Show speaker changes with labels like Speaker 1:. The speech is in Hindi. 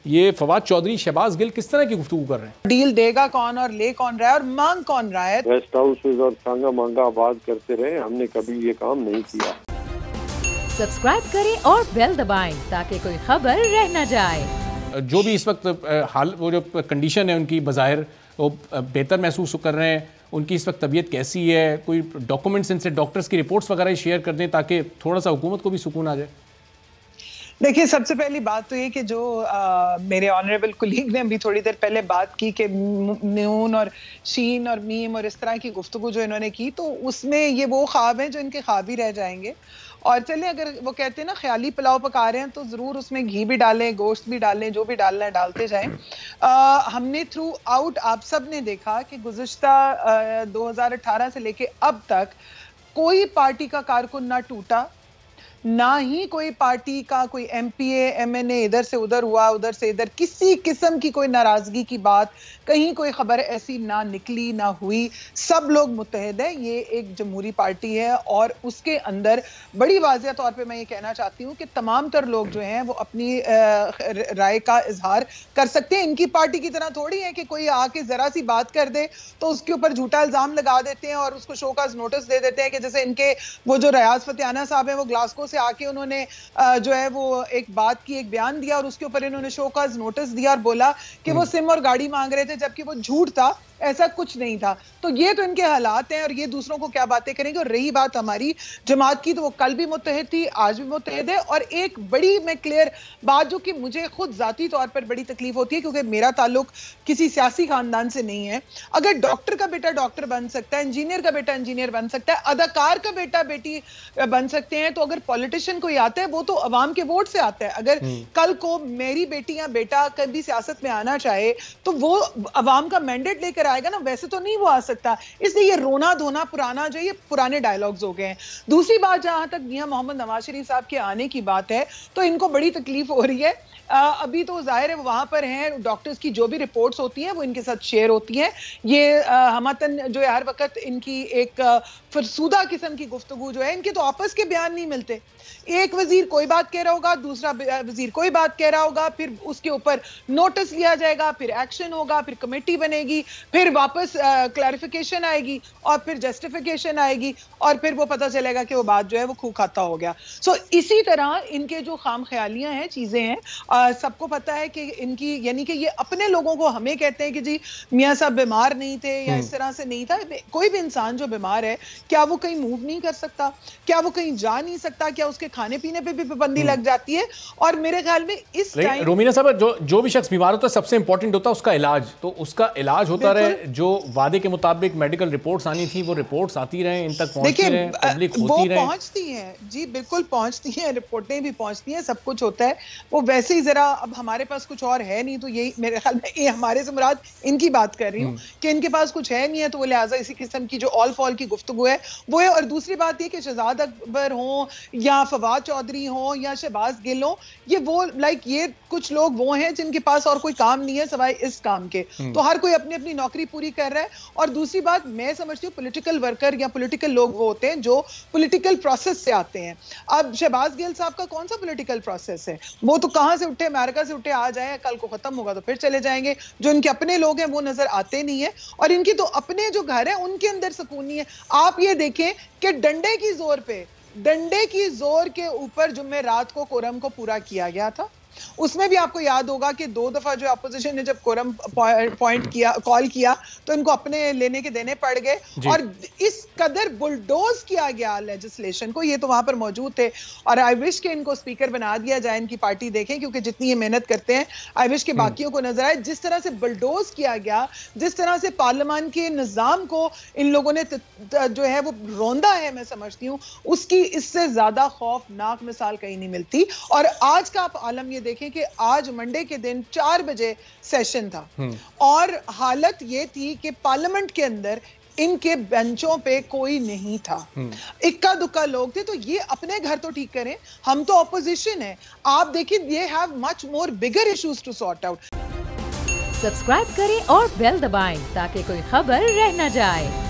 Speaker 1: ये फवाद चौधरी, शहबाज गिल किस तरह की गुफ्तगू कर रहे हैं?
Speaker 2: डील देगा कौन और ले कौन रहा है और मांग कौन रहा है?
Speaker 3: गेस्ट हाउसेज और सांगा मांगा आबाद करते रहे, हमने कभी ये काम नहीं किया।
Speaker 4: सब्सक्राइब करें और बेल दबाएं ताकि कोई खबर रह न जाए।
Speaker 1: जो भी इस वक्त हाल वो जो कंडीशन है उनकी बज़ाहिर वो बेहतर महसूस कर रहे हैं, उनकी इस वक्त तबीयत कैसी है, कोई डॉक्यूमेंट्स इनसे डॉक्टर्स की रिपोर्ट्स वगैरह शेयर कर दें ताकि थोड़ा सा हुकूमत को भी सुकून आ जाए।
Speaker 2: देखिए, सबसे पहली बात तो ये कि जो मेरे ऑनरेबल कुलीग ने अभी थोड़ी देर पहले बात की कि नून और शीन और मीम और इस तरह की गुफ्तगू जो इन्होंने की, तो उसमें ये वो ख्वाब हैं जो इनके ख्वाब ही रह जाएंगे। और चलिए, अगर वो कहते हैं ना ख्याली पुलाव पका रहे हैं तो ज़रूर उसमें घी भी डालें, गोश्त भी डालें, जो भी डालना है डालते जाएं। हमने थ्रू आउट आप सब ने देखा कि गुज़िश्ता 2018 से लेके अब तक कोई पार्टी का कारकुन ना टूटा, ना ही कोई पार्टी का कोई एमपीए एमएनए इधर से उधर हुआ, उधर से इधर, किसी किस्म की कोई नाराजगी की बात, कहीं कोई खबर ऐसी ना निकली ना हुई। सब लोग मुत्तहिद हैं। ये एक जमहूरी पार्टी है और उसके अंदर बड़ी वाज़ेह तौर पे मैं ये कहना चाहती हूँ कि तमाम तर लोग जो हैं वो अपनी राय का इजहार कर सकते हैं। इनकी पार्टी की तरह थोड़ी है कि कोई आके जरा सी बात कर दे तो उसके ऊपर झूठा इल्जाम लगा देते हैं और उसको शोकाज नोटिस दे देते हैं कि जैसे इनके वो जो रियाज फतेहाना साहब हैं वो ग्लासगो से आके उन्होंने जो है वो एक बात की, एक बयान दिया और उसके ऊपर इन्होंने शोकाज नोटिस दिया और बोला कि वो सिम और गाड़ी मांग रहे थे, जबकि वो झूठ था, ऐसा कुछ नहीं था। तो ये तो इनके हालात हैं और ये दूसरों को क्या बातें करेंगे। और रही बात हमारी जमात की, तो वो कल भी मुत्तहिद थी, आज भी मुत्तहिद है। और एक बड़ी मैं क्लियर बात जो कि मुझे खुद जाती तौर पर बड़ी तकलीफ होती है, क्योंकि मेरा ताल्लुक किसी सियासी खानदान से नहीं है। अगर डॉक्टर का बेटा डॉक्टर बन सकता है, इंजीनियर का बेटा इंजीनियर बन सकता है, अदाकार का बेटा बेटी बन सकते हैं, तो अगर पॉलिटिशियन कोई आता है वो तो अवाम के वोट से आता है। अगर कल को मेरी बेटी या बेटा कभी सियासत में आना चाहे तो वो अवाम का मैंडेट लेकर आएगा ना, वैसे तो नहीं वो आ सकता। इसलिए ये रोना धोना पुराना जो ये पुराने डायलॉग्स हो गए हैं। दूसरी बात, जहां तक मियां मोहम्मद नवाज शरीफ साहब के आने की बात है तो इनको बड़ी तकलीफ हो रही है। अभी तो जाहिर है वहां पर हैं, डॉक्टर्स की जो भी रिपोर्ट्स होती हैं वो इनके साथ शेयर होती हैं। ये हमतन जो है हर वक्त इनकी एक फरसूदा किस्म की गुफ्तगू जो है, इनके तो आपस के बयान नहीं मिलते। एक वजीर कोई बात कह रहा होगा, दूसरा वजीर कोई बात कह रहा होगा, फिर उसके ऊपर नोटिस लिया जाएगा, फिर एक्शन होगा, फिर कमेटी बनेगी, फिर वापस क्लैरिफिकेशन आएगी और फिर जस्टिफिकेशन आएगी और फिर वो पता चलेगा कि वो बात जो है वो खूब खाता हो गया। सो इसी तरह इनके जो खाम ख्यालियां हैं, चीजें हैं, सबको पता है कि इनकी, यानी कि ये अपने लोगों को हमें कहते हैं कि जी मियां साहब बीमार नहीं थे या इस तरह से नहीं था। कोई भी इंसान जो बीमार है, क्या वो कहीं मूव नहीं कर सकता? क्या वो कहीं जा नहीं सकता? क्या उसके खाने पीने पे भी पाबंदी लग जाती है? और मेरे ख्याल में इस टाइम
Speaker 1: रोमीना साहब, जो भी शख्स बीमार होता है सबसे इंपॉर्टेंट होता है उसका इलाज। तो उसका इलाज होता रहे, जो वादे के मुताबिक मेडिकल रिपोर्ट्स आनी थी वो रिपोर्ट्स आती रहे, इन तक पहुंचती रहे, पब्लिक होती रहे।
Speaker 2: पहुंचती हैं जी, बिल्कुल पहुंचती हैं, रिपोर्टें भी पहुंचती हैं, सब कुछ होता है। वो वैसे ही जरा अब हमारे पास कुछ और है नहीं, तो यही मेरे ख्याल में ये हमारे से मुराद इनकी बात कर रही हूँ कि इनके पास कुछ है नहीं है, तो वो लिहाजा इसी किस्म की जो ऑल फॉल की गुफ्तगू है वो है। और दूसरी बात ये कि शहजाद अकबर हो या फवाद चौधरी हो या शहबाज गिल हो, ये वो ये कुछ लोग वो हैं जिनके पास और कोई काम नहीं है सिवाय इस काम के। तो हर कोई अपनी अपनी नौकरी पूरी कर रहा है। और दूसरी बात मैं समझती हूँ, पॉलिटिकल वर्कर या पॉलिटिकल लोग वो होते हैं जो पॉलिटिकल प्रोसेस से आते हैं। अब शहबाज गिल साहब का कौन सा पॉलिटिकल प्रोसेस है? वो तो कहां से उठे, अमेरिका से उठे आ जाए, कल को खत्म होगा तो फिर चले जाएंगे। जो इनके अपने लोग हैं वो नजर आते नहीं है और इनके तो अपने जो घर है उनके अंदर सुकून नहीं है। आप ये देखें कि डंडे की जोर के ऊपर जुम्मे रात को कोरम को पूरा किया गया था। उसमें भी आपको याद होगा कि 2 दफा जो अपोजिशन ने जब कोरम कॉल किया तो इनको अपने लेने के देने पड़ गए और इस कदर बुलडोज किया गया लेजिस्लेशन को। ये तो वहां पर मौजूद थे और आई विश के इनको स्पीकर बना दिया जाए, इनकी पार्टी देखें, क्योंकि जितनी ये मेहनत करते हैं आई विश के बाकियों को नजर आए। जिस तरह से बुलडोज किया गया, जिस तरह से पार्लियामान के निजाम को इन लोगों ने जो है वो रौंदा है, मैं समझती हूँ उसकी इससे ज्यादा खौफनाक मिसाल कहीं नहीं मिलती। और आज का आप आलम ये देखें कि आज मंडे के दिन 4 बजे सेशन था और हालत ये थी कि पार्लियामेंट के अंदर इनके बेंचों पे कोई नहीं था, इक्का दुक्का लोग थे। तो ये अपने घर तो ठीक करें, हम तो ऑपोजिशन है। आप देखिए, they have much more bigger issues to sort out.
Speaker 4: Subscribe करें और बेल दबाएं ताकि कोई खबर रह न जाए।